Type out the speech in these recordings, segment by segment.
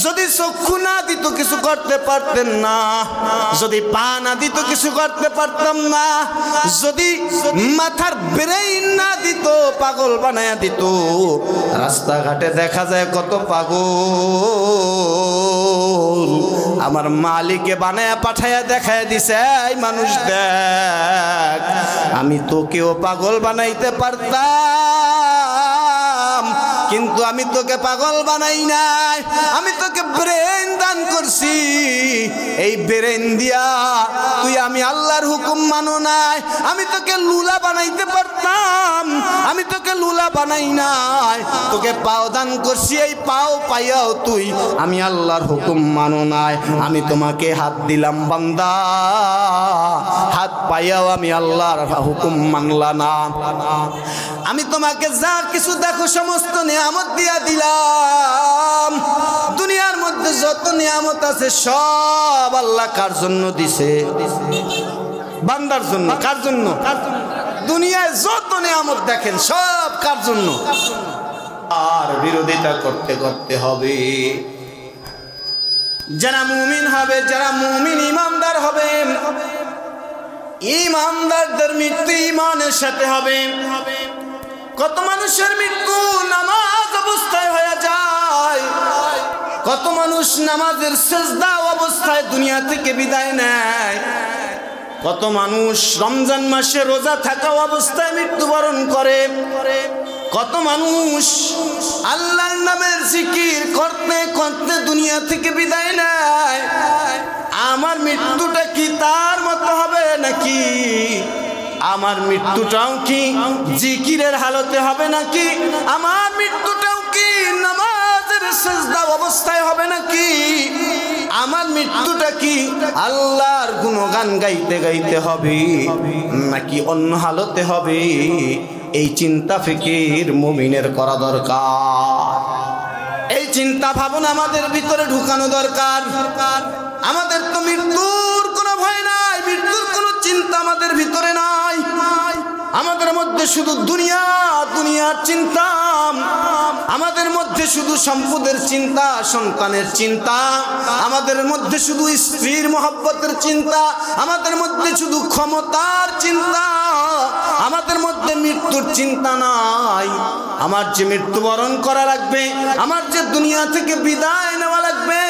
যদি চক্ষু না দিত কিছু করতে পারতেন না, যদি পা না দিত কিছু করতে পারতাম না, যদি মাথার ব্রেইন না দিত পাগল বানায়া দিত। রাস্তাঘাটে দেখা যায় কত পাগল, আমার মালিকে বানায়া পাঠায়া দেখায় দিছে, এই মানুষ দেখ আমি তোকেও পাগল বানাইতে পারতাম, কিন্তু আমি তোকে পাগল বানাই নাই, আমি তোকে ব্রেন দান করছি। এই ব্রেন দিয়া তুই আমি আল্লাহর হুকুম মানো নাই। আমি তোকে লুলা বানাইতে পারতাম, আমি তোকে লুলা বানাই নাই। তোকে পাও দান করছি, এই পাও পাইয়াও তুই আমি আল্লাহর হুকুম মানো নাই। আমি তোমাকে হাত দিলাম বান্দা, হাত পাইয়াও আমি আল্লাহর হুকুম মানলা না। আমি তোমাকে যা কিছু দেখো সমস্ত নিয়ামত দিয়া দিলাম। দুনিয়ার মধ্যে যত নিয়ামত আছে সব আল্লাহ কার জন্য দিছে? বান্দার জন্য। কার জন্য? দুনিয়ায় যত নিয়ামত দেখেন সব কার জন্য? আর বিরোধিতা করতে করতে হবে। যারা মুমিন হবে, যারা মুমিন ইমানদার হবে, ইমানদারদের মৃত্যু ইমানের সাথে হবে। কত মানুষের মৃত্যু নামাজ অবস্থায় হয়ে যায়, কত মানুষ নামাজের সেজদা অবস্থায় দুনিয়া থেকে বিদায় নেয়, কত মানুষ রমজান মাসে রোজা থাকা অবস্থায় মৃত্যুবরণ করে, কত মানুষ আল্লাহর নামের জিকির করতে করতে দুনিয়া থেকে বিদায় নেয়। আমার মৃত্যুটা কি তার মতো হবে নাকি? আমার মৃত্যুটাও কি জিকিরের হালতে হবে নাকি? আমার মৃত্যুটাও কি নামাজের সিজদা অবস্থায় হবে নাকি? আমার মৃত্যুটা কি আল্লাহর গুণগান গাইতে গাইতে হবে নাকি অন্য হালতে হবে? এই চিন্তা ফিকির মুমিনের করা দরকার। এই চিন্তা ভাবনা আমাদের ভিতরে ঢুকানো দরকার। আমাদের তো মৃত্যুর কোনো ভয় নাই, মৃত্যুর কোনো চিন্তা আমাদের ভিতরে নাই। আমাদের মধ্যে শুধু দুনিয়া, দুনিয়ার চিন্তা, আমাদের মধ্যে শুধু সম্পদের চিন্তা, সন্তানের চিন্তা, আমাদের মধ্যে শুধু স্ত্রীর মহব্বতের চিন্তা, আমাদের মধ্যে শুধু ক্ষমতার চিন্তা, আমাদের মধ্যে মৃত্যুর চিন্তা নাই। আমার যে মৃত্যুবরণ করা লাগবে, আমার যে দুনিয়া থেকে বিদায় নেওয়া লাগবে,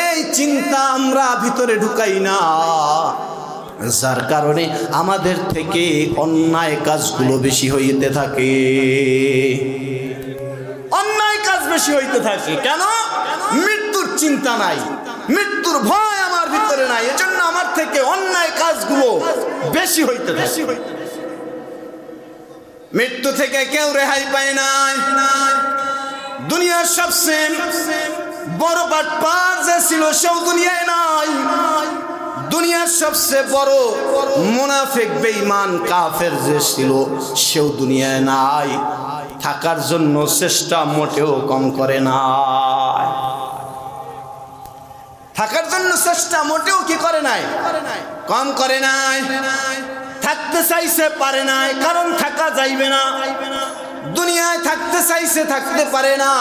এই চিন্তা আমরা ভিতরে ঢুকাই না। যার কারণে আমাদের থেকে অন্যায় কাজগুলো বেশি হইতে থাকে, অন্যায় কাজ বেশি হইতে থাকে। কেন? মৃত্যুর চিন্তা নাই, মৃত্যুর ভয় আমার ভিতরে নাই, এজন্য আমার থেকে অন্যায় কাজগুলো বেশি হইতে থাকে। মৃত্যু থেকে কেউ রেহাই পায় নাই। দুনিয়ার সবচেয়ে বড় বাটপার যে ছিল সেও দুনিয়ায় নাই। দুনিয়ার সবচেয়ে বড় মুনাফিক বেঈমান কাফের যে ছিল সেও দুনিয়ায় নাই। থাকার জন্য চেষ্টা মোটেও কম করে নাই। থাকার জন্য চেষ্টা মোটেও কি করে নাই? কম করে নাই। থাকতে চাইছে পারে নাই, কারণ থাকা যাইবে না। দুনিয়ায় থাকতে চাইছে থাকতে পারে না,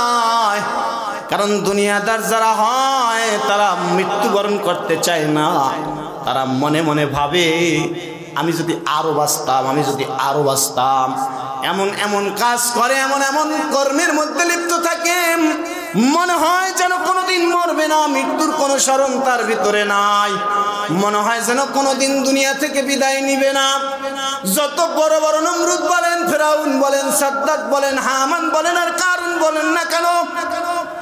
কারণ দুনিয়াদার যারা হয় তারা মৃত্যুবরণ করতে চায় না। তারা মনে মনে ভাবে আমি যদি আরো বাঁচতাম, আমি যদি আরো বাঁচতাম। এমন এমন কাজ করে, এমন এমন কর্মের মধ্যে লিপ্ত থাকে, মনে হয় যেন কোনোদিন মরবে না, মৃত্যুর কোনো স্মরণ তার ভিতরে নাই। মনে হয় যেন কোনোদিন দুনিয়া থেকে বিদায় নিবে না। যত বড় বড় নমরুদ বলেন, ফেরাউন বলেন, সাদ্দাত বলেন, হামান বলেন, আর কারুন বলেন না কেন,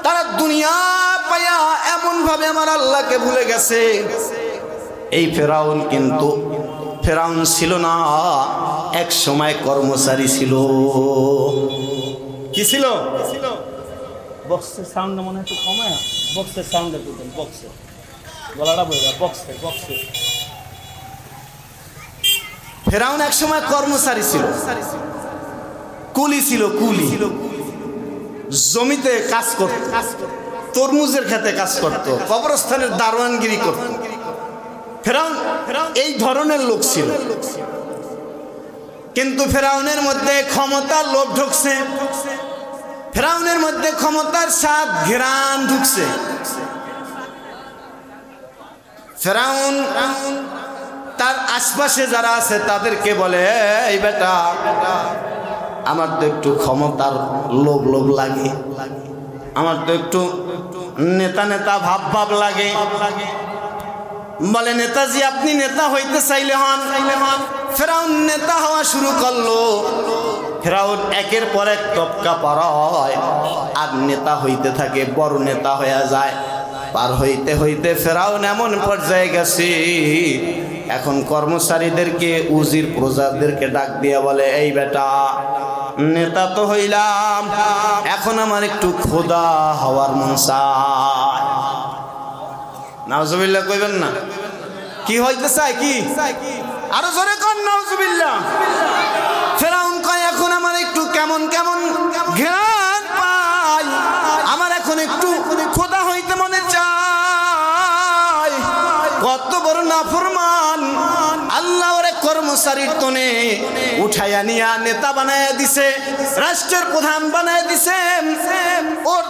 তারা দুনিয়া পায়া এমন ভাবে আমার আল্লাহকে ভুলে গেছে। এই ফেরাউন কিন্তু ফেরাউন ছিল না, এক সময় কর্মচারী ছিল। কি ছিল? বক্সের সাউন্ড মনে হয় একটু কমায়, বক্সের সাউন্ড একটু দেন, বক্সে গলাটা বইরা, বক্সে বক্সে। ফেরাউন এক সময় কর্মচারী ছিল, কুলি ছিল, কুলি। জমিতে কাজ করত, তরমুজের খেতে কাজ করত, কবরস্থানের দারোয়ানগিরি করত। ফেরাউন এই ধরনের লোক ছিল। কিন্তু ফেরাউনের মধ্যে ক্ষমতার লোভ ঢুকছে। ফেরাউনের মধ্যে ক্ষমতার স্বাদ ঘ্রাণ ঢুকছে। ফেরাউন তার আশপাশে যারা আছে তাদেরকে বলে, এই বেটা, আমার তো একটু ক্ষমতার লোভ লোভ লাগে, আমার তো একটু নেতা নেতা ভাব ভাব লাগে। বলে, নেতাজি আপনি নেতা হইতে চাইলে হন। ফেরাউন নেতা হওয়া শুরু করলো। ফেরাউন একের পর এক টপকা পার হয় আর নেতা হইতে থাকে, বড় নেতা হয়ে যায়। পার হইতে হইতে ফেরাউন এমন পর্যায়ে গেছে, এখন কর্মচারীদেরকে, উজির প্রজাদেরকে ডাক দিয়ে বলে, এই বেটা, নেতা তো হইলাম, এখন আমার একটু খোদা হওয়ার মন চায়। নাউজুবিল্লাহ কইবেন না? কি হইতে চায়? কি আরো জোরে কোন নাউজুবিল্লাহ। ফেরাউন কয়, এখন আমার একটু কেমন কেমন ঘ্রাণ পাই, আমার এখন একটু খোদা হইতে মনে চায়। কত বড় নাফরমান! আল্লাহ ওরে কর্মচারীর তনে উঠাইয়া নিয়া নেতা বানাইয়া দিছে, রাষ্ট্রের প্রধান বানাইয়া দিছে। ওর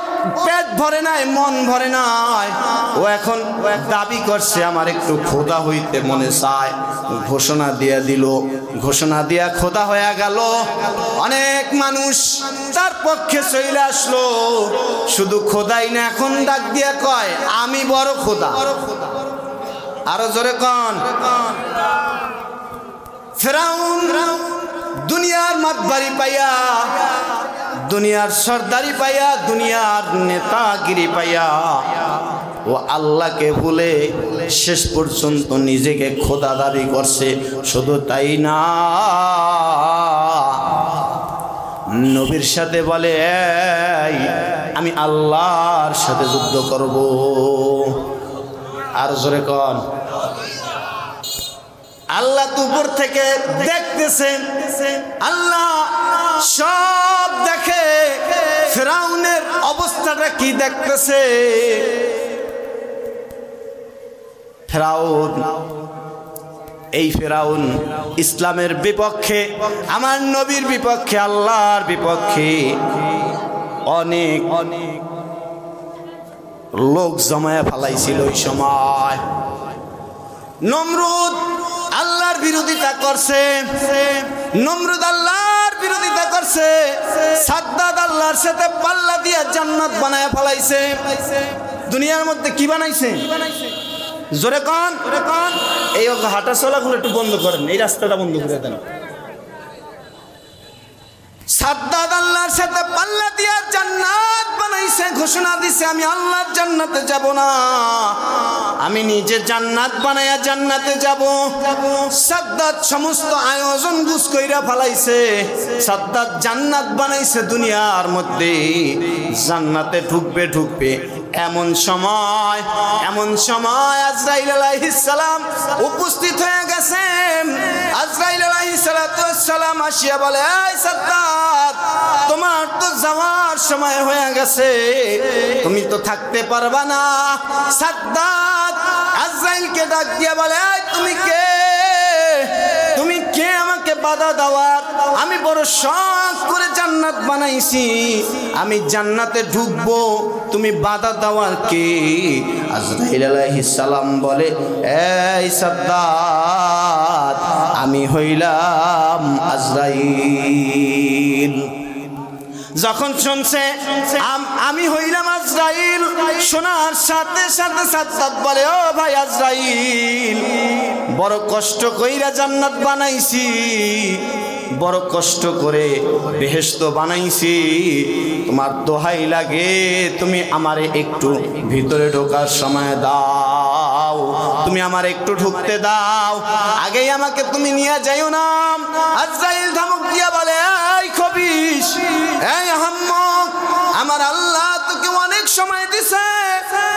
পেট ভরে নাই, মন ভরে নাই, ও এখন দাবি করছে আমার একটু খোদা হইতে মনে চায়। ঘোষণা দিয়া দিল, ঘোষণা দিয়া খোদা হয়ে গেল। অনেক মানুষ তার পক্ষে চলে আসলো। শুধু খোদাই না, এখন ডাক দিয়া কয়, আমি বড় খোদা। আরো জোরে কন। ফেরাউন দুনিয়ার মাতবাড়ি পাইয়া, দুনিয়ার সর্দারি পাইয়া, দুনিয়ার নেতাগিরি পাইয়া, ও আল্লাহকে ভুলে শেষ পর্যন্ত নিজেকে খোদা দাবি করছে। শুধু তাই না, নবীর সাথে বলে, এই আমি আল্লাহর সাথে যুদ্ধ করব। আর জোরে কন। আল্লাহ তো উপর থেকে দেখতেছেন, আল্লাহ সব দেখে। ফেরাউনের অবস্থাটা কি দেখতেছে? ফেরাউন, এই ফেরাউন ইসলামের বিপক্ষে, আমার নবীর বিপক্ষে, আল্লাহর বিপক্ষে অনেক অনেক লোক জমায়া ফেলাইছিল ওই সময়। নমরুদ আল্লাহর বিরোধিতা করছে, নমরুদ আল্লাহর বিরোধিতা করছে। সাদ্দাত আল্লাহর সাথে পাল্লা দিয়া জান্নাত বানায়া ফেলাইছে। দুনিয়ার মধ্যে কি বানাইছে? জোরে কন। এই হাঁটা চলাগুলো একটু বন্ধ করেন, এই রাস্তাটা বন্ধ করে দেন। সাদ্দাত আল্লাহর সাথে পাল্লা দিয়া জান্নাত বানাইছে, ঘোষণা দিছে, আমি আল্লাহর জান্নাতে যাব না, আমি নিজে জান্নাত বানায়া জান্নাতে যাব। সাদ্দাত সমস্ত আয়োজন গুছ কইরা ফেলাইছে। সাদ্দাত জান্নাত বানাইছে দুনিয়ার মধ্যে, জান্নাতে ঢুকবে। এমন সময় আজরাইল আলাইহিস সালাম উপস্থিত হয়ে গেছেন। আজরাইল আলাইহিস সালাম আসিয়া বলে, এই সাদ্দাত, তোমার তো যাওয়ার সময় হয়ে গেছে, তুমি তো থাকতে পারবা না। সাদ্দাত আজরাইলকে ডাক দিয়া বলে, এই তুমি কে? তুমি কে আমাকে বাধা দেওয়ার? আমি বড় শখ করে জান্নাত বানাইছি, আমি জান্নাতে ঢুকবো, তুমি বাধা দেওয়ার কে? আজরাইল আলাইহিস সালাম বলে, এই সাদ্দাত, আমি হইলাম আজরাইল। যখন শুনছে আমি হইলাম আজরাইল, শোনার সাথে সাথে সাদ্দাত বলে, ও ভাই আজরাইল, বড় কষ্ট কইরা জান্নাত বানাইছি, বড় কষ্ট করে বেহেশত বানাইছি, তোমার দোহাই লাগে, তুমি আমারে একটু ভিতরে ঢোকার সময় দাও, তুমি আমার একটু ঢুকতে দাও, আগেই আমাকে তুমি নিয়ে যাইও না। আজরাইল ধমক দিয়া বলে, এই খবিশ, এই আহাম্মক, আমার আল্লাহ তোকে অনেক সময় দিছে,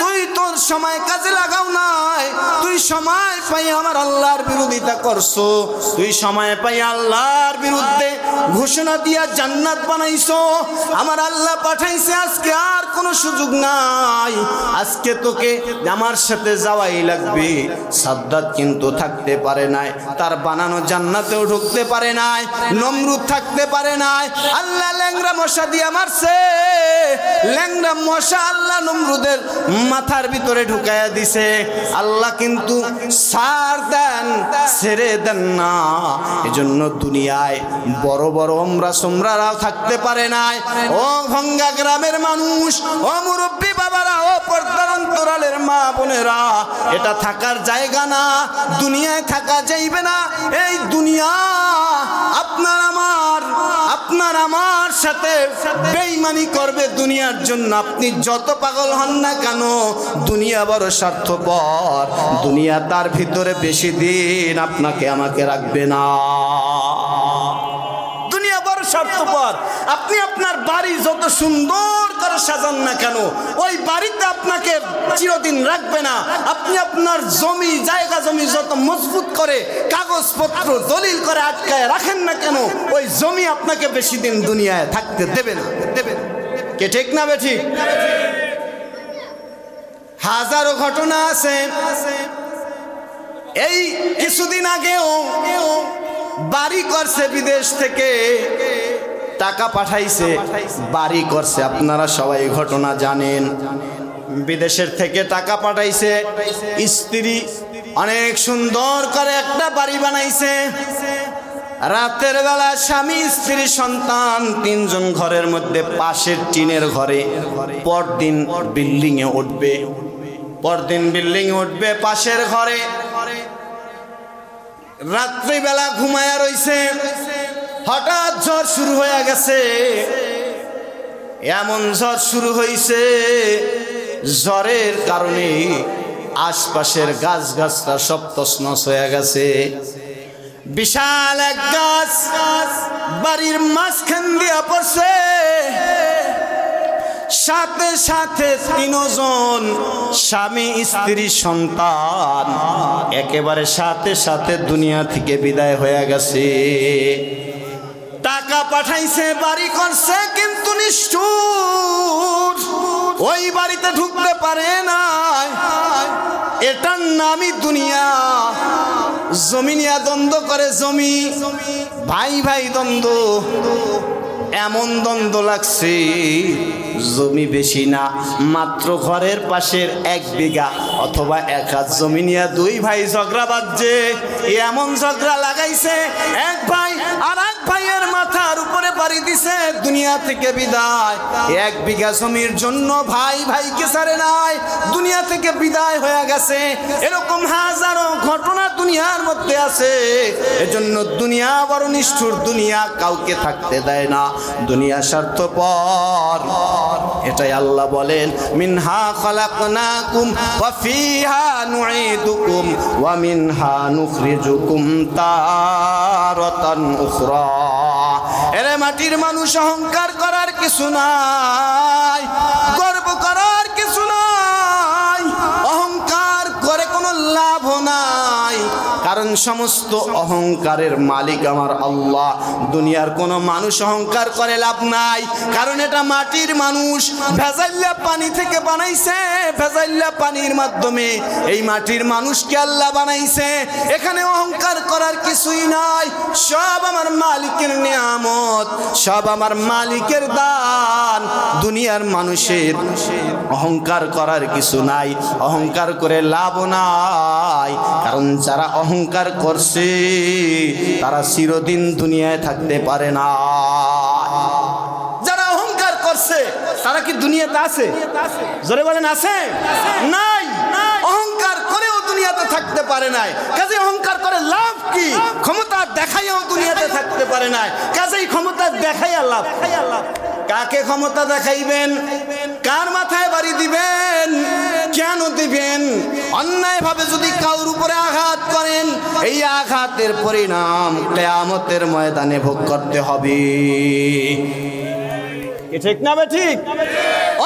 তুই তোর সময় কাজে লাগাও নাই, তুই সময় পাই আমার আল্লাহর বিরোধিতা করছো, তুই সময় পাই আল্লাহর বিরুদ্ধে ঘোষণা দিয়া জান্নাত বানাইছো। আমার আল্লাহ পাঠাইছে, আজকে আর কোনো সুযোগ নাই, আজকে তোকে আমার সাথে যাওয়াই লাগবে। সাদ্দাত কিন্তু থাকতে পারে নাই, তার বানানো জান্নাতেও ঢুকতে পারে নাই, নমরুদ থাকতে পারে নাই। আল্লাহ ল্যাংরা মশা দিয়া মারছে, ল্যাংরা মশা আল্লাহ নমরুদের মাথার ভিতরে ঢুকাইয়া দিছে। আল্লাহ কিন্তু ছাড় দেন, ছেড়ে দেন না। এজন্য দুনিয়ায় বড় বড় ওমরা সোমরারাও থাকতে পারে নাই। ও ভঙ্গা গ্রামের মানুষ, ও মুরব্বী বাবারা, ও পর্দার অন্তরালের মা বোনেরা, এটা থাকার জায়গা না, দুনিয়ায় থাকা যাইবে না। এই দুনিয়া আপনার আমার সাথে বেঈমানি করবে দুনিয়ার জন্য। আপনি যত পাগল হন না কেন, দুনিয়া বড় স্বার্থপর, দুনিয়া তার ভিতরে বেশি দিন আপনাকে আমাকে রাখবে না। দুনিয়া বড় স্বার্থপর। আপনি আপনার বাড়ি যত সুন্দর করে সাজান না কেন, ওই বাড়িতে আপনাকে চিরদিন রাখবে না। আপনি আপনার জমি জায়গা জমি যত মজবুত করে কাগজপত্র দলিল করে আটকায় রাখেন না কেন, ওই জমি আপনাকে বেশি দিন দুনিয়ায় থাকতে দেবে না। কে ঠিক না বেঠিক? হাজারো ঘটনা আছে। এই কিছুদিন আগেও বাড়ি করছে, বিদেশ থেকে টাকা পাঠাইছে, বাড়ি করছে। আপনারা সবাই ঘটনা জানেন। বিদেশের থেকে টাকা পাঠাইছে, স্ত্রী অনেক সুন্দর করে একটা বাড়ি বানাইছে। রাতের বেলা স্বামী স্ত্রী সন্তান তিনজন ঘরের মধ্যে পাশের টিনের ঘরে, পরদিন বিল্ডিং এ উঠবে, পরদিন বিল্ডিং এ উঠবে পাশের ঘরে। রাত্রিবেলা ঘুমায়া রইছে, হঠাৎ ঝড় শুরু হয়ে গেছে। এমন ঝড় শুরু হয়েছে, ঝড়ের কারণে আশপাশের গাছ গাছটা সব তছনছ হয়ে গেছে। বিশাল এক গাছ বাড়ির মাঝখান দিয়া পড়ছে। সাথে সাথে তিনজন স্বামী স্ত্রী সন্তান একেবারে সাথে সাথে দুনিয়া থেকে বিদায় হয়ে গেছে। টাকা পাঠাইছে, বাড়ি করছে, কিন্তু নিষ্ঠুর, ওই বাড়িতে ঢুকতে পারে না। এটার নামই দুনিয়া। জমিনিয়া দ্বন্দ্ব করে, জমি ভাই ভাই দ্বন্দ্ব, এমন দ্বন্দ্ব লাগছে, জমি বেশি না, মাত্র ঘরের পাশের 1 বিঘা অথবা 1 হাত জমি নিয়ে 2 ভাই ঝগড়া বাজছে। এমন ঝগড়া লাগাইছে, এক ভাই আর এক ভাইয়ের মাথার উপরে বাড়ি দিছে, দুনিয়া থেকে বিদায়। 1 বিঘা জমির জন্য ভাই ভাইকে ছাড়ে নাই, দুনিয়া থেকে বিদায় হয়ে গেছে। এরকম হাজারো ঘটনা দুনিয়ার মধ্যে আছে। এজন্য দুনিয়া বড় নিষ্ঠুর, দুনিয়া কাউকে থাকতে দেয় না, দুনিয়া স্বার্থপর। এটাই আল্লাহ বলেন, মিনহা খালাকনাকুম ওয়া ফিহা নুঈদুকুম ওয়া মিনহা নুখরিজুকুম তারাতান উখরা। এরে মাটির মানুষ, অহংকার করার কিছু নাই, গর্ব করার কিছু নাই, অহংকার করে কোনো লাভ নাই। কারণ সমস্ত অহংকারের মালিক আমার আল্লাহ। দুনিয়ার কোনো মানুষ অহংকার করে লাভ নাই, কারণ এটা মাটির মানুষ, ভেজাইলা পানি থেকে বানাইছে, ভেজাইলা পানির মাধ্যমে এই মাটির মানুষকে আল্লাহ বানাইছে। এখানে অহংকার করার কিছুই নাই, সব আমার মালিকের নিয়ামত, সব আমার মালিকের দান। দুনিয়ার মানুষের অহংকার করার কিছু নাই, অহংকার করে লাভ নাই। কারণ যারা অহংকার করছে তারা চিরদিন দুনিয়ায় থাকতে পারে না। যারা অহংকার করছে তারা কি দুনিয়াতে আছে? জোরে বলেন, আছে? নাই। অহংকার করেও দুনিয়াতে থাকতে পারে নাই, কাজে অহংকার করে লাভ কি? ক্ষমতা দেখাইও দুনিয়াতে থাকতে পারে নাই, কাজেই ক্ষমতা দেখাইয়া লাভ। কাকে ক্ষমতা দেখাইবেন? কার মাথায় বাড়ি দিবেন? কেন দিবেন? অন্যায় ভাবে যদি কাউর উপরে আঘাত করেন, এই আঘাতের পরিণাম কিয়ামতের ময়দানে ভোগ করতে হবে। ঠিক না বে ঠিক?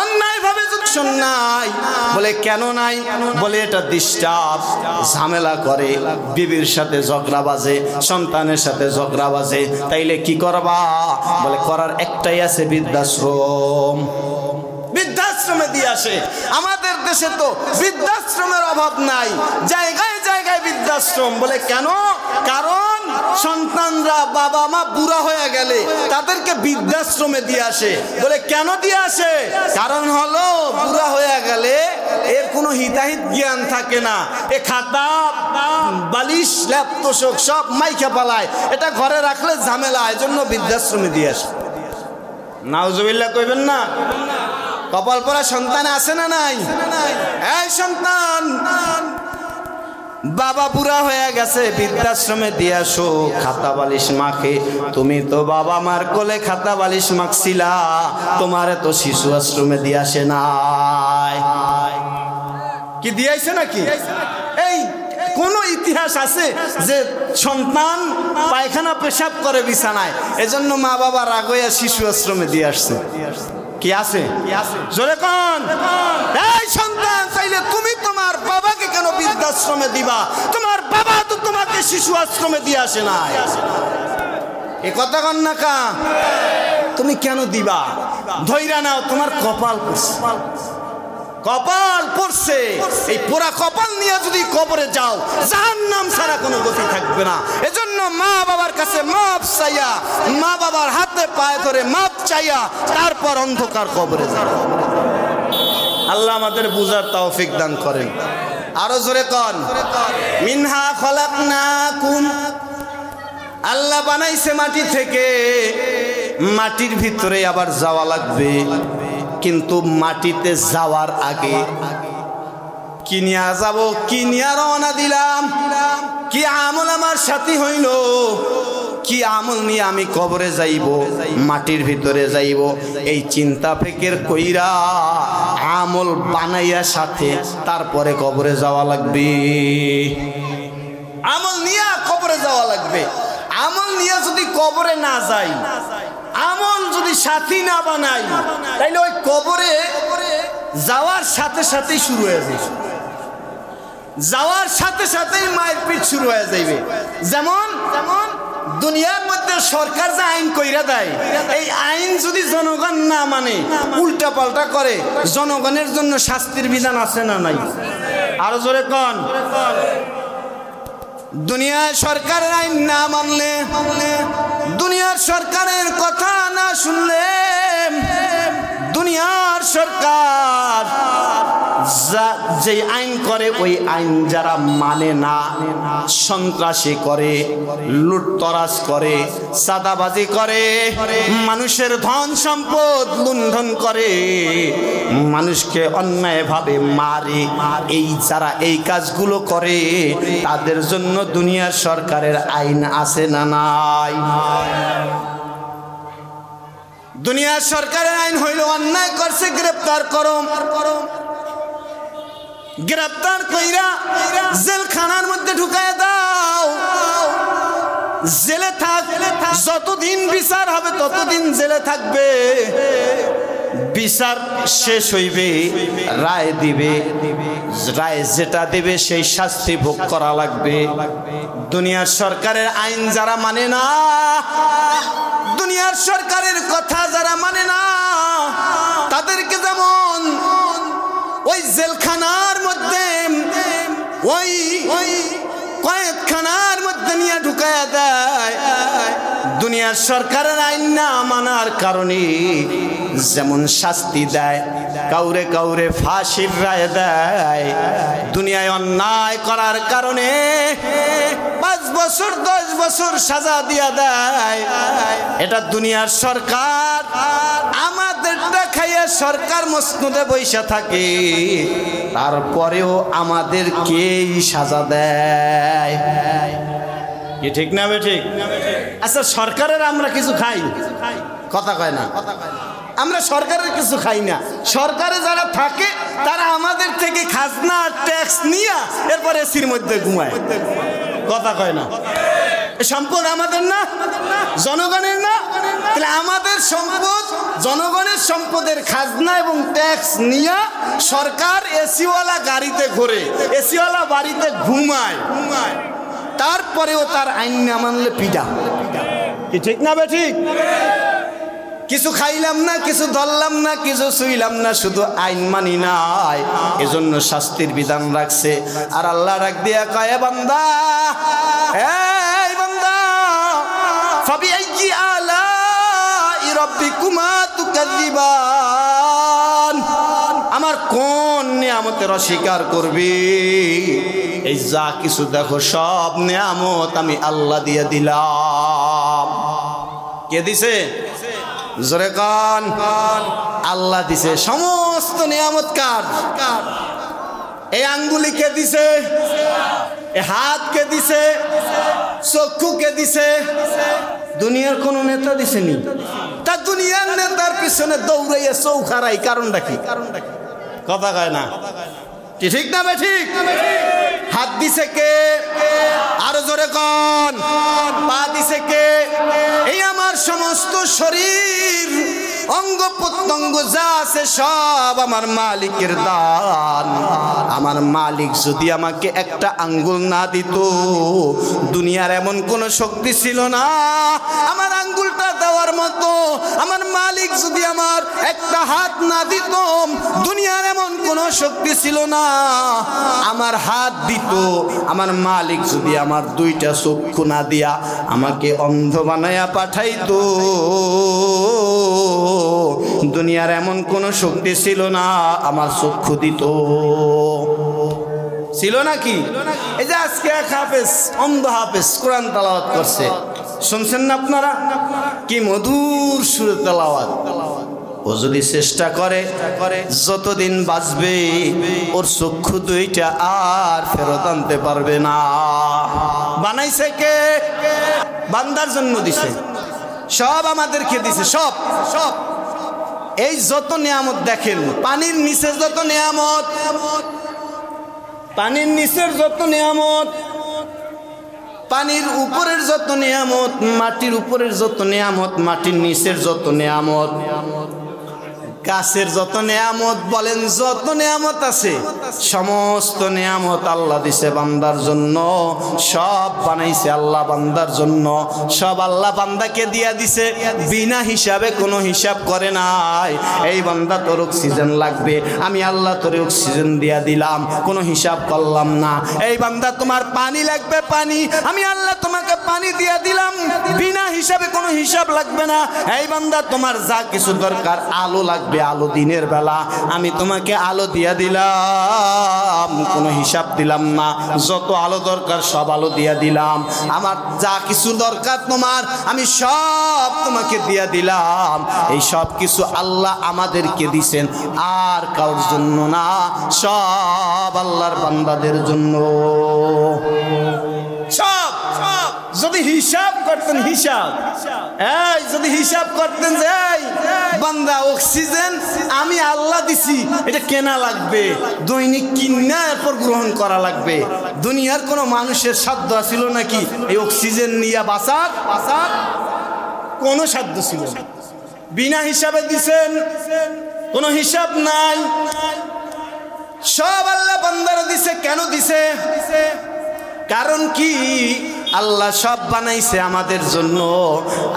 অন্যায় ভাবে যদি কানেকশন নাই। বলে কেন নাই? বলে এটা ডিস্টার্ব, ঝামেলা করে, বিবির সাথে ঝগড়া বাজে, সন্তানের সাথে ঝগড়া বাজে। তাইলে কি করবা? বলে করার একটাই আছে, বৃদ্ধাশ্রম। বৃদ্ধাশ্রমে দিয়ে আসে। আমাদের দেশে তো বৃদ্ধাশ্রমের অভাব নাই, জায়গায় জায়গায় বৃদ্ধাশ্রম। বলে কেন? কারণ সন্তানরা বাবা মা বুড়া হয়ে গেলে তাদেরকে বৃদ্ধাশ্রমে দিয়ে আসে। বলে কেন দিয়ে আসে? কারণ হলো বুড়া হয়ে গেলে এর কোনো হিতাহিত জ্ঞান থাকে না। এ খাতা বালিশ ল্যাপ তোষক সব মাইখা পালায়, এটা ঘরে রাখলে ঝামেলা, এজন্য বৃদ্ধাশ্রমে দিয়ে আসে। নাউজুবিল্লাহ কইবেন না? কপাল পরা সন্তান আছে না নাই? এই সন্তান, বাবা বুড়া হয়ে গেছে, বৃদ্ধাশ্রমে দিয়ে আসো, খাতা বালিশ মাখে। তুমি তো বাবা মার কোলে খাতা বালিশ মাখছিলা, তোমারে তো শিশু আশ্রমে দিয়ে আসে নাই। কি দিয়ে আইছে নাকি? এই কোন ইতিহাস আছে যে সন্তান পায়খানা পেশাব করে বিছানায়, এজন্য মা বাবা রাগ হইয়া শিশু আশ্রমে দিয়ে আসছে? কি আছে? জোরে কোন? এই সন্তান, চাইলে তুমি তোমার বাবাকে কেন বৃদ্ধাশ্রমে দিবা? তোমার বাবা তো তোমাকে শিশু আশ্রমে দিয়ে আসে না। এ কথা কন না কা? তুমি কেন দিবা? ধৈরা নাও, তোমার কপাল পড়ছে, কপাল পড়ছে। এই পোড়া কপাল নিয়ে যদি কবরে যাও, জাহান্নাম ছাড়া কোনো গতি থাকবে না। এজন্য মা বাবার কাছে মাপ চাইয়া, মা বাবার হাতে পায়ে ধরে মাপ চাইয়া তারপর অন্ধকার কবরে যাও। আল্লাহ আমাদের বুঝার তৌফিক দান করেন। আরো জোরে কন, মিনহা খলাকনাকুম। আল্লাহ বানাইছে মাটি থেকে, মাটির ভিতরে আবার যাওয়া লাগবে। কিন্তু মাটিতে যাওয়ার আগে কি নিয়ে যাব, কি নিয়ে রওনা দিলাম, কি আমল আমার সাথী হইল, কি আমল নিয়ে আমি কবরে যাইব, মাটির ভিতরে যাইব, এই চিন্তা ফিকির কইরা আমল বানাইয়া সাথে তারপরে কবরে যাওয়া লাগবে। আমল নিয়ে কবরে যাওয়া লাগবে। আমল নিয়ে যদি কবরে না যাই, আমল যদি সাথী না বানাই, তাইলে ওই কবরে যাওয়ার সাথে সাথেই শুরু হয়ে যাবে, যাওয়ার সাথে সাথেই মায়ের পিঠ শুরু হয়ে যাবে। যেমন দুনিয়ার মধ্যে সরকার যে আইন কইরা দেয়, এই আইন যদি জনগণ না মানে, উল্টা পাল্টা করে, জনগণের জন্য শাস্তির বিধান আছে না নাই? আরো জোরে কন। দুনিয়ার সরকারের আইন না মানলে, দুনিয়ার সরকারের কথা না শুনলে, দুনিয়ার সরকার যে আইন করে ওই আইন যারা মানে না, সন্ত্রাসী করে, লুটতরাজ করে, চাঁদাবাজি করে, মানুষের ধন সম্পদ লুণ্ঠন করে, মানুষকে অন্যায়ভাবে মারে, এই যারা এই কাজগুলো করে তাদের জন্য দুনিয়ার সরকারের আইন আছে না নাই? দুনিয়ার সরকারের আইন হইল অন্যায় করছে গ্রেফতার করো, গ্রেফতার কইরা জেলখানার মধ্যে ঢুকায় দাও, জেলে থাক, যতদিন বিচার হবে ততদিন জেলে থাকবে। বিচার শেষ হইবে, রায় দিবে, রায় যেটা দেবে সেই শাস্তি ভোগ করা লাগবে। দুনিয়ার সরকারের আইন যারা মানে না, দুনিয়ার সরকারের কথা যারা মানে না, তাদেরকে যেমন ওই জেলখানার মধ্যে, ওই কয়েদখানার মধ্যে নিয়ে ঢুকায়া দেয়। দুনিয়ার সরকারের আইন না মানার কারণে যেমন শাস্তি দেয়, কাউরে কাউরে ফাঁসির রায় দেয়, দুনিয়ায় অন্যায় করার কারণে 5 বছর 10 বছর সাজা দিয়া দেয়। এটা দুনিয়ার সরকার। আমাদেরটা খাইয়া সরকার মসনদে বৈশা থাকে, তারপরেও আমাদেরকেই সাজা দেয়। কি ঠিক না বে ঠিক? আচ্ছা, সরকারের আমরা কিছু খাই? কথা কয় না। আমরা সরকারের কিছু খাই না। সরকারে যারা থাকে তারা আমাদের থেকে খাজনা ট্যাক্স নিয়ে এরপরে এসির মধ্যে ঘুমায়। কথা কয় না। সম্পদ আমাদের না, জনগণের না, তাহলে আমাদের জনগণের সম্পদ, জনগণের সম্পদের খাজনা এবং ট্যাক্স নিয়ে সরকার এসিওয়ালা গাড়িতে ঘোরে, এসিওয়ালা বাড়িতে ঘুমায়, তারপরেও তার আইন না মানলে পিটা। কি ঠিক না বেঠিক? কিছু খাইলাম না, কিছু ধরলাম না, কিছু শুইলাম না, শুধু আইন মানি নাই, এজন্য শাস্তির বিধান রাখছে। আর আল্লাহ রাখ দিয়া কয়, বান্দা, এই বান্দা, ফাবিআইয়ি আলাই রাব্বিকুমা তুকাযিবান, আমার কোন নিয়ামতের অস্বীকার করবি? এই যা কিছু দেখো সব নিয়ামত আমি আল্লাহ দিয়ে দিলাম। কে দিছে? জোরে কান। আল্লাহ দিছে সমস্ত নিয়ামত। কার? এই আঙ্গুলি কে দিছে? এই হাত কে দিছে? চক্ষু কে দিছে? দুনিয়ার কোন নেতা দিছেনি? তা দুনিয়ার নেতার পিছনে দৌড়াইয়া চৌখারাই কারণটা কি? কথা কয় না। কি ঠিক না ঠিক? হাত দিছে কে? আরো জোরে কোন। পা দিছে কে? এই আমার সমস্ত শরীর, অঙ্গ প্রত্যঙ্গ যা আছে সব আমার মালিকের দান। আমার মালিক যদি আমাকে একটা আঙ্গুল না দিত, দুনিয়ার এমন কোন শক্তি ছিল না আমার আঙ্গুলটা দেওয়ার মতো। আমার মালিক যদি আমার একটা হাত না দিত, দুনিয়ার এমন কোন শক্তি ছিল না আমার হাত দিত। আমার মালিক যদি আমার দুইটা চক্ষু না দিয়া আমাকে অন্ধ বানায়া পাঠাইতো, দুনিয়ার এমন কোন শক্তি ছিল না আমার চক্ষু দিত। ছিল নাকি? এই যে আজকে এক হাফেজ, অন্ধ হাফেজ কোরআন তেলাওয়াত করছে, শুনছেন না আপনারা? কি মধুর সুরে তেলাওয়াত। ও যদি চেষ্টা করে যতদিন বাঁচবে ওর চক্ষু দুইটা আর ফেরত আনতে পারবে না। বানাইছে কে? বান্দার জন্য দিছে, সব আমাদেরকে দিছে, সব সব। এই যত নিয়ামত দেখেন, পানির নিচে যত নিয়ামত, পানির নিচের যত নিয়ামত, পানির উপরের যত নিয়ামত, মাটির উপরের যত নিয়ামত, মাটির নিচের যত নিয়ামত, গাছের যত নিয়ামত বলেন, যত নিয়ামত আছে সমস্ত নিয়ামত আল্লাহ দিছে বান্দার জন্য। সব বানাইছে আল্লাহ বান্দার জন্য, সব আল্লাহ বান্দাকে দিয়া দিছে বিনা হিসাবে, কোনো হিসাব করে নাই। এই বান্দা তোর অক্সিজেন লাগবে, আমি আল্লাহ তোর অক্সিজেন দিয়া দিলাম, কোনো হিসাব করলাম না। এই বান্দা তোমার পানি লাগবে, পানি আমি আল্লাহ তোমাকে পানি দিয়া দিলাম, বিনা হিসাবে, কোনো হিসাব লাগবে না। এই বান্দা তোমার যা কিছু দরকার, আলো লাগবে, আলো দিনের বেলা আমি তোমাকে আলো দিয়া দিলাম, কোনো হিসাব দিলাম না। যত আলো দরকার সব আলো দিয়া দিলাম। আমার যা কিছু দরকার তোমার আমি সব তোমাকে দিয়া দিলাম। এই সব কিছু আল্লাহ আমাদেরকে দিছেন, আর কারোর জন্য না, সব আল্লাহর বান্দাদের জন্য। সব সব যদি হিসাব করতেন, হিসাব, এই যদি হিসাব করতেন যে এই বান্দা অক্সিজেন আমি আল্লাহ দিছি, এটা কেনা লাগবে, দৈনিক কিনা এরপর গ্রহণ করা লাগবে। দুনিয়ার কোনো মানুষের সাধ্য ছিল নাকি এই অক্সিজেন নিয়ে বাঁচার? কোনো সাধ্য ছিল না। বিনা হিসাবে দিছেন, কোনো হিসাব নাই। সব আল্লাহ বান্দারা দিছে। কেন দিছে? কারণ কি? আল্লাহ সব বানাইছে আমাদের জন্য।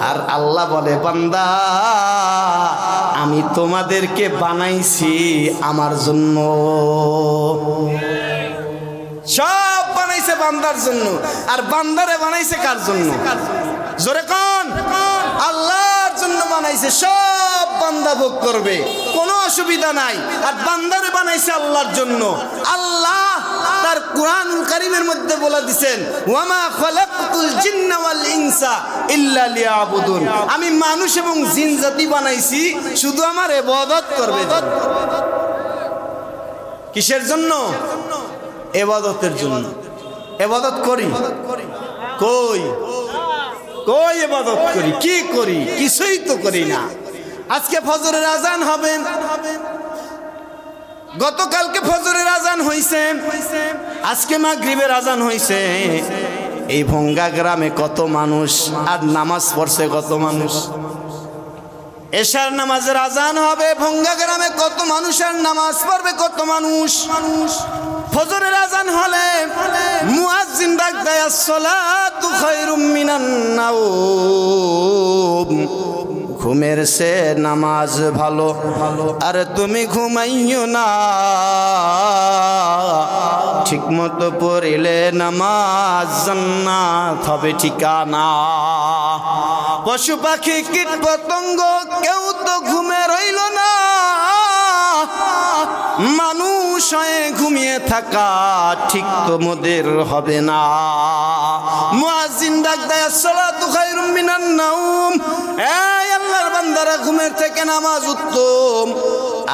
আর আল্লাহ বলে, বান্দা আমি তোমাদেরকে বানাইছি আমার জন্য। সব বানাইছে বান্দার জন্য। আর বান্দারে বানাইছে কার জন্য? জোরে কোন। আল্লাহর জন্য বানাইছে, সব বান্দা ভোগ করবে, কোনো অসুবিধা নাই। আর বান্দারে বানাইছে আল্লাহর জন্য। আল্লাহ তার কুরআনুল কারীমের মধ্যে বলে দিবেন, ওয়ামা খালাকতুল জিন্না ওয়াল ইনসা ইল্লা লিয়াবুদুন, আমি মানুষ এবং জিন জাতি বানাইছি শুধু আমার ইবাদত করবে। কিসের জন্য? ইবাদতের জন্য। ইবাদত করি কই? কই ইবাদত করি? কি করি? কিছুই তো করি না। আজকে ফজরের আজান হবে, গতকালকে ফজরের আজান হইছে, আজকে মাগরিবের আজান হইছে। এই ভঙ্গা গ্রামে কত মানুষ আর নামাজ পড়ছে কত মানুষ? এশার নামাজের আজান হবে, ভঙ্গা গ্রামে কত মানুষের নামাজ পড়বে, কত মানুষ। ফজরের আজান হলে মুয়াজ্জিন ডাক দেয় আসসালাতু খায়রুম মিনান নাওম, ঘুমের সে নামাজ ভালো। আর তুমি ঘুমাইও না, ঠিক মতো পড়িলে নামাজ জান্নাত হবে ঠিকানা। পশু পাখি কীট পতঙ্গ কেউ তো ঘুমে রইল না, মানুষ হয়ে ঘুমিয়ে থাকা ঠিক তো মোদের হবে না। মুয়াজ্জিন ডাক দেয় আসসালাতু খায়রুম মিনান নাওম, এই আল্লাহর বান্দারা ঘুমের থেকে নামাজ উত্তম।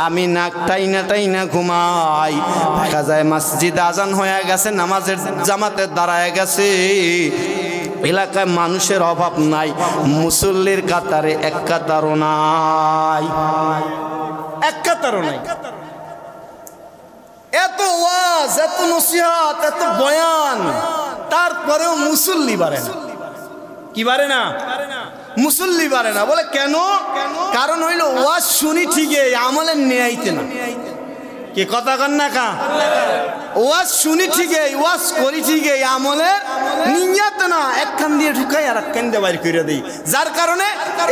আমি নাক টাইনা টাইনা ঘুমাই, দেখা যায় মসজিদে আজান হয়ে গেছে, নামাজের জামাতে দাঁড়ায় গেছে, এলাকায় মানুষের অভাব নাই, মুসল্লির কাতারে এক কাতারও নাই, এক কাতারও নাই। এত ওয়াজ, এত নসিহত, এত বয়ান, তারপরেও মুসল্লি বাড়ে না। কি বাড়ে না? মুসল্লি বাড়ে না। বলে কেন? কারণ হইল ওয়াজ শুনি ঠিকই, আমলের নেয়াইতে না। কি কথা কন না কা? ওয়াজ শুনি ঠিকই, ওয়াজ করি ঠিকই, আমলের নিয়ত না। এক কান দিয়ে ঢুকাই আর এক কান দিয়ে বাইর করে দেই, যার কারণে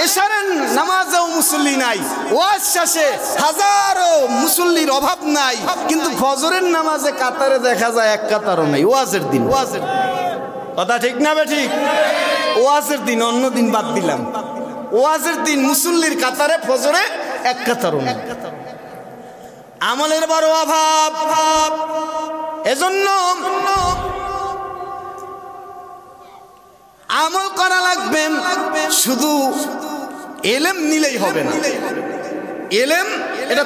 এশারের নামাজেও মুসল্লি নাই, ওয়াজ শেষে হাজারো মুসল্লির অভাব নাই, কিন্তু ফজরের নামাজে কাতারে দেখা যায় এক কাতারও নাই। ওয়াজের দিন, ওয়াজের কথা ঠিক না বে ঠিক? ওয়াজের দিন, অন্য দিন বাদ দিলাম, ওয়াজের দিন মুসল্লির কাতারে ফজরে এক কাতারও নাই। আমলের বড় অভাব, এজন্য আমল করা লাগবে। শুধু এলেম নিলেই হবে না। এলেম এটা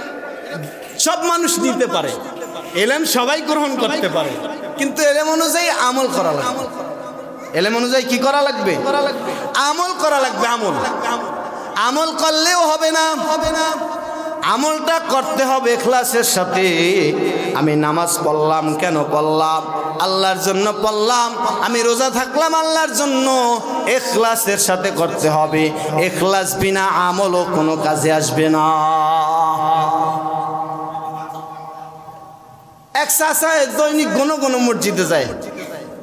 সব মানুষ নিতে পারে, এলেম সবাই গ্রহণ করতে পারে, কিন্তু এলেম অনুযায়ী আমল করা লাগবে। এলেম অনুযায়ী কি করা লাগবে? আমল করা লাগবে। আমল আমল করলেও হবে না, হবে না। আমলটা করতে হবে ইখলাসের সাথে। আমি নামাজ পড়লাম কেন পড়লাম? আল্লাহর জন্য পড়লাম। আমি রোজা থাকলাম আল্লাহর জন্য, ইখলাসের সাথে করতে হবে। ইখলাস বিনা আমলও কোনো কাজে আসবে না। এক চাচা দৈনিক ঘন ঘন মসজিদে যায়।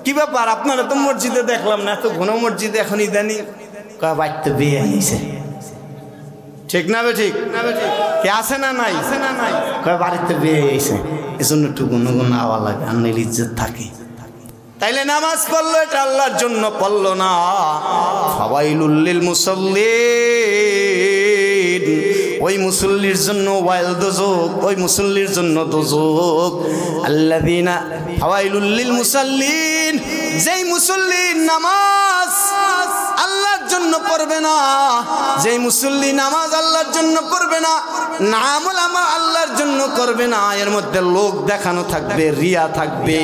কি ব্যাপার, আপনারা তো মসজিদে দেখলাম না, এত ঘন মসজিদে এখন ইদানি কয় বাড়িতে বিয়ে হয়েছে। ঠিক না বে ঠিক? কে আছে না নাই? কয় বাড়িতে বিয়ে হয়েছে, এজন্য একটু গুনো গুনো আওয়া লাগে, আর নইলে ইজ্জত থাকে। তাইলে নামাজ পড়লো এটা আল্লাহর জন্য পড়লো না। ফাওয়াইলুল লিল মুসাল্লিন, ওই মুসল্লির জন্য ওয়াইল দোজক, ওই মুসল্লির জন্য দোজক। আল্লাযিনা ফাওয়াইলুল লিল মুসাল্লিন, যেই মুসল্লি নামাজ আল্লাহর জন্য পড়বে না, যেই মুসল্লি নামাজ আল্লাহর জন্য পড়বে না, আমল আমার আল্লাহর জন্য করবে না, এর মধ্যে লোক দেখানো থাকবে, রিয়া থাকবে,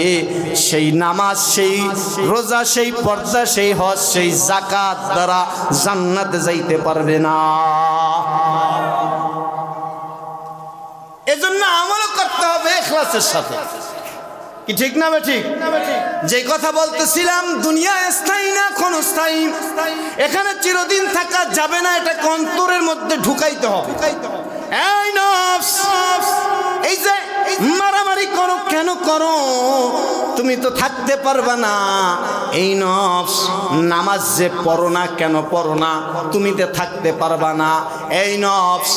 সেই নামাজ, সেই রোজা, সেই পর্দা, সেই হজ, সেই যাকাত দ্বারা জান্নাতে যাইতে পারবে না। এজন্য আমল করতে হবে ইখলাসের সাথে। কি ঠিক না ঠিক? যে কথা বলতেছিলাম, দুনিয়া স্থায়ী না ক্ষণস্থায়ী, এখানে চিরদিন থাকা যাবে না, এটা অন্তরের মধ্যে ঢুকাইতে হবে। এই নফস, এই যে মারামারি করো কেন করো? তুমি তো থাকতে পারবা না। এই নফস, নামাজ যে পড়ো না কেন পড়ো না? তুমি তো থাকতে পারবা না। এই নফস,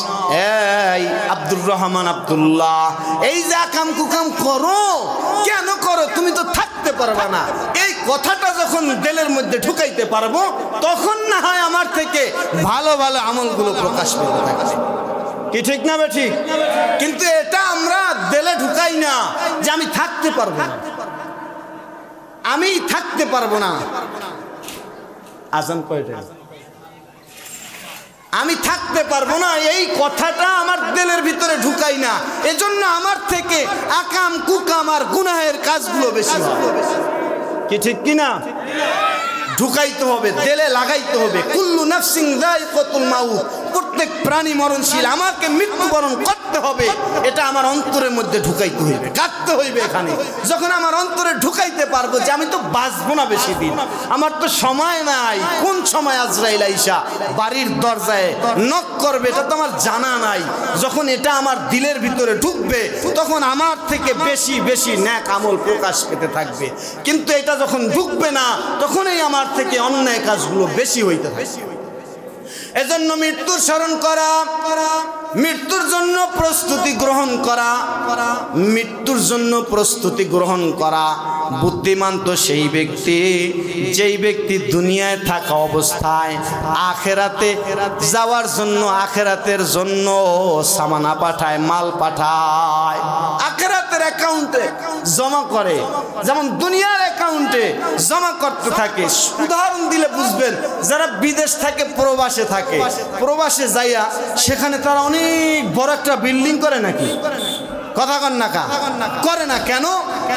এই আব্দুর রহমান আব্দুল্লাহ, এই যে আকাম কুকাম করো কেন করো? তুমি তো থাকতে পারবা না। এই কথাটা যখন দিলের মধ্যে ঢুকাইতে পারবো, তখন না হয় আমার থেকে ভালো ভালো আমলগুলো প্রকাশ পেতে থাকবে। কি ঠিক না বে ঠিক? কিন্তু এটা আমরা দিলে ঢুকাই না যে আমি থাকতে পারবো না, আমি থাকতে পারবো না। আজান কয়টা? আমি থাকতে পারবো না, এই কথাটা আমার দিলের ভিতরে ঢুকাই না। এজন্য আমার থেকে আকাম কুকাম আর গুনাহের কাজগুলো বেশি হয়। কি ঠিক কিনা? ঢুকাইতে হবে, দিলে লাগাইতে হবে। কুল্লু নাফসিন যায়কাতুল মাউত, প্রত্যেক প্রাণী মরণশীল, আমাকে মৃত্যুবরণ করতে হবে, এটা আমার অন্তরের মধ্যে ঢুকাইতে হইবে, গাঁথতে হইবে। এখানে যখন আমার অন্তরে ঢুকাইতে পারবো যে আমি তো বাঁচবো না বেশি দিন, আমার তো সময় নাই, কোন সময় আজরাইল আইসা বাড়ির দরজায় নক করবে এটা তো আমার জানা নাই। যখন এটা আমার দিলের ভিতরে ঢুকবে তখন আমার থেকে বেশি বেশি নেক আমল প্রকাশ পেতে থাকবে। কিন্তু এটা যখন ঢুকবে না তখনই আমার থেকে অন্যায় কাজগুলো বেশি হইতে থাকবে। এজন্য মৃত্যুর স্মরণ করা, মৃত্যুর জন্য প্রস্তুতি গ্রহণ করা, মৃত্যুর জন্য প্রস্তুতি গ্রহণ করা। বুদ্ধিমান তো সেই ব্যক্তি যেই ব্যক্তি দুনিয়ায় থাকা অবস্থায় আখেরাতে যাওয়ার জন্য, আখেরাতের জন্য সামানা পাঠায়, মাল পাঠায়, আখেরাতের অ্যাকাউন্টে জমা করে, যেমন দুনিয়ার অ্যাকাউন্টে জমা করতে থাকে। উদাহরণ দিলে বুঝবেন, যারা বিদেশ থেকে প্রবাসে থাকে, প্রবাসে যাইয়া সেখানে তারা অনেক বড় একটা বিল্ডিং করে নাকি, কথা কন না কা করে না কেন?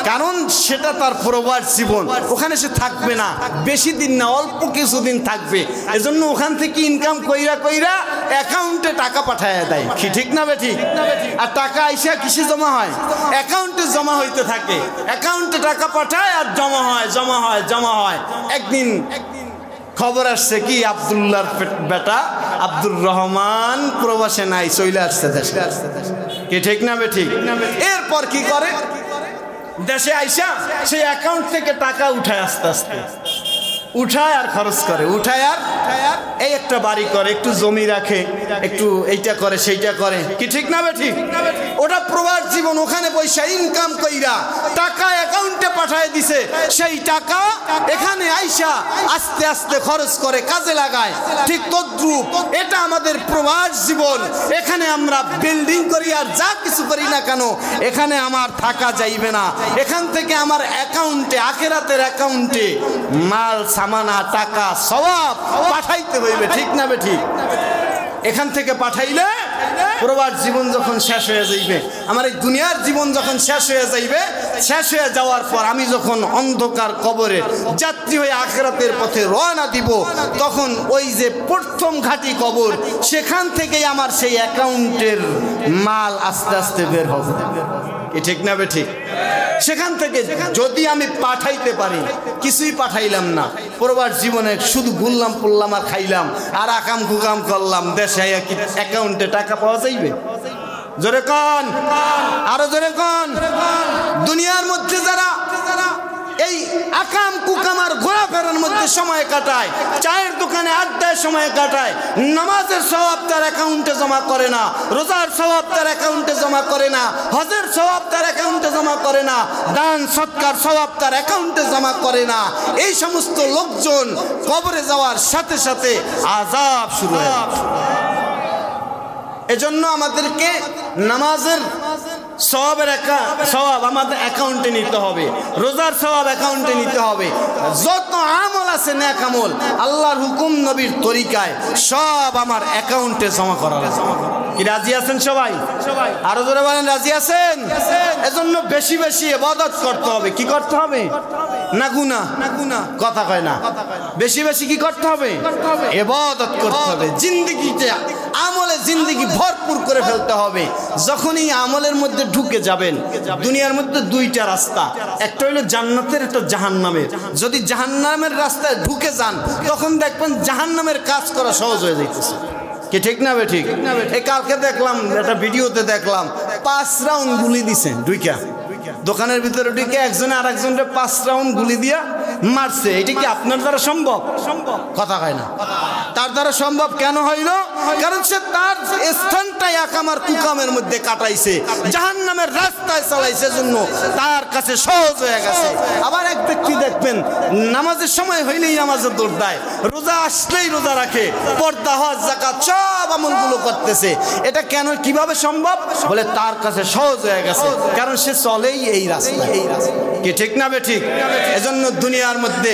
কারণ সেটা তার প্রবাস জীবন, ওখানে সে থাকবে না বেশি দিন না, অল্প কিছুদিন থাকবে। এজন্য ওখান থেকে ইনকাম কইরা কইরা অ্যাকাউন্টে টাকা পাঠায় দেয়, কি ঠিক না বেঠিক? আর টাকা আইসা কিসে জমা হয়? অ্যাকাউন্টে জমা হইতে থাকে, অ্যাকাউন্টে টাকা পাঠায় আর জমা হয়, জমা হয়, জমা হয়। একদিন খবর আসছে কি আব্দুল্লাহর বেটা আব্দুর রহমান প্রবাসে নাই, চলে আসছে দেশে, কি ঠিক না বেঠিক? এরপর কি করে? দেশে আইসা সেই অ্যাকাউন্ট থেকে টাকা উঠায়, আস্তে আস্তে উঠায় আর খরচ করে, উঠায় আর এই একটা বাড়ি করে, একটু জমি রাখে, একটু এইটা করে সেইটা করে, কি ঠিক না বেঠিক? ওটা প্রবাস জীবন, ওখানে পয়সা ইনকাম কইরা টাকা অ্যাকাউন্টে পাঠায় দিছে, সেই টাকা এখানে আইসা আস্তে আস্তে খরচ করে, কাজে লাগায়। ঠিক তদ্রূপ এটা আমাদের প্রবাস জীবন। এখানে আমরা বিল্ডিং করি আর যা কিছু করি না কেন, এখানে আমার থাকা যাইবে না। এখান থেকে আমার অ্যাকাউন্টে, আখিরাতের অ্যাকাউন্টে মাল সামানা টাকা সওয়াব পাঠাইতে হইবে, ঠিক না বেঠিক? এখান থেকে পাঠাইলে প্রবাস জীবন যখন শেষ হয়ে যাইবে, আমার এই দুনিয়ার জীবন যখন শেষ হয়ে যাইবে, শেষ হয়ে যাওয়ার পর আমি যখন অন্ধকার কবরে যাত্রী হয়ে আখিরাতের পথে রওনা দিব, তখন ওই যে প্রথম ঘাটি কবর, সেখান থেকেই আমার সেই অ্যাকাউন্টের মাল আস্তে আস্তে বের হবে, কি ঠিক না বেঠিক? সেখান থেকে যদি আমি পাঠাইতে পারি, কিছুই পাঠাইলাম না, প্রবাস জীবনে শুধু ঘুরলাম পড়লাম আর খাইলাম আর আকাম কুকাম করলাম, দেশে অ্যাকাউন্টে টাকা পাওয়া যাইবে? জোরে কন, আরো জোরে কন। দুনিয়ার মধ্যে যারা এই আকাম কুকাম আর ঘোরাফেরার মধ্যে সময় কাটায়, চায়ের দোকানে আড্ডায় সময় কাটায়, নামাজের সওয়াব তার অ্যাকাউন্টে জমা করে না, রোজার সওয়াব তার অ্যাকাউন্টে জমা করে না, হজের সওয়াব তার অ্যাকাউন্টে জমা করে না, দান সৎকার সওয়াব তার অ্যাকাউন্টে জমা করে না, এই সমস্ত লোকজন কবরে যাওয়ার সাথে সাথে আযাব শুরু হয়। এজন্য আমাদেরকে নামাজের সওয়াব আমাদের অ্যাকাউন্টে নিতে হবে, রোজার সওয়াব অ্যাকাউন্টে নিতে হবে, যত আমল আছে নেক আমল আল্লাহর হুকুম নবীর তরিকায় সব আমার অ্যাকাউন্টে জমা করা আছে। কি রাজি আছেন সবাই? আরো জোরে বলেন, রাজি আছেন? এজন্য বেশি বেশি ইবাদত করতে হবে। কি করতে হবে? না গুনাহ, কথা কয় না, বেশি বেশি কি করতে হবে? ইবাদত করতে হবে। জিন্দেগিতে আমলে জিন্দেগি ভরপুর করে ফেলতে হবে। যখনই আমলের মধ্যে ঢুকে যাবেন, দুনিয়ার মধ্যে দুইটা রাস্তা, একটা হলো জান্নাতের, একটা জাহান্নামের। যদি জাহান্নামের রাস্তায় ঢুকে যান, তখন দেখবেন জাহান্নামের কাজ করা সহজ হয়ে যাইতেছে, কি ঠিক না বেঠিক? এই কালকে দেখলাম একটা ভিডিওতে দেখলাম 5 রাউন্ড গুলি দিছেন, দুইটা দোকানের ভিতরে ঢুকে একজনে আর একজনকে 5 রাউন্ড গুলি দিয়া মারছে। এটা কি আপনার দ্বারা সম্ভব? কথা হয় না। তার দ্বারা সম্ভব কেন হইল? কারণ সে তার স্থানটাই আকামার কুকামের মধ্যে কাটাইছে, জাহান্নামের রাস্তায় চালাইছে, জন্য তার কাছে সহজ হয়ে গেছে। আবার এক ব্যক্তি দেখবেন নামাজের সময় হইলেই নামাজে দৌড় দেয়, রোজা আসলেই রোজা রাখে, পর্দা হজ যাকাত সব আমলগুলো করতেছে। এটা কেন, কিভাবে সম্ভব? বলে তার কাছে সহজ হয়ে গেছে, কারণ সে চলেই এই রাস্তায়, কি ঠিক না বেঠিক? এজন্য দুনিয়ার মধ্যে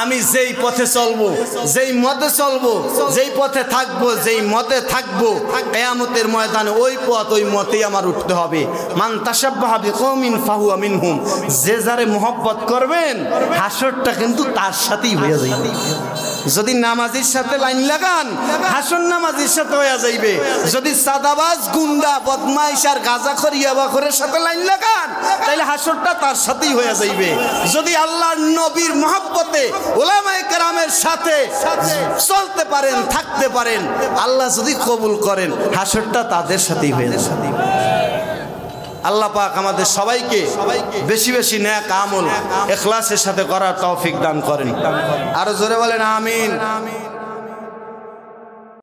আমি যেই পথে চলবো, যেই মতে চলবো, যেই পথে থাকবো, যেই মতে থাকবো, কিয়ামতের ময়দানে ওই পথ ওই মতেই আমার উঠতে হবে। মান তাশাব্বাহা বিকওমিন ফাহুয়া মিনহুম, যে যারে মহব্বত করবেন হাসরটা কিন্তু তার সাথেই হয়ে যাবে। যদি নামাজির সাথে লাইন লাগান হাসর নামাজির সাথে হয়ে যাইবে। যদি সাদাবাজ গুন্ডা বদমাইশ আর গাঁজাখোর ইয়াবাখোরের সাথে লাইন লাগান তাহলে হাসরটা তার সাথেই হয়ে যাইবে। যদি আল্লাহর নবীর মহব্বতে উলামায়ে কেরামের সাথে চলতে পারেন, থাকতে পারেন, আল্লাহ যদি কবুল করেন হাসরটা তাদের সাথেই হয়ে যাবে। আল্লাহ পাক আমাদের সবাইকে বেশি বেশি নেক আমল ইখলাসের সাথে করার তৌফিক দান করেন। আরো জোরে বলেন আমিন।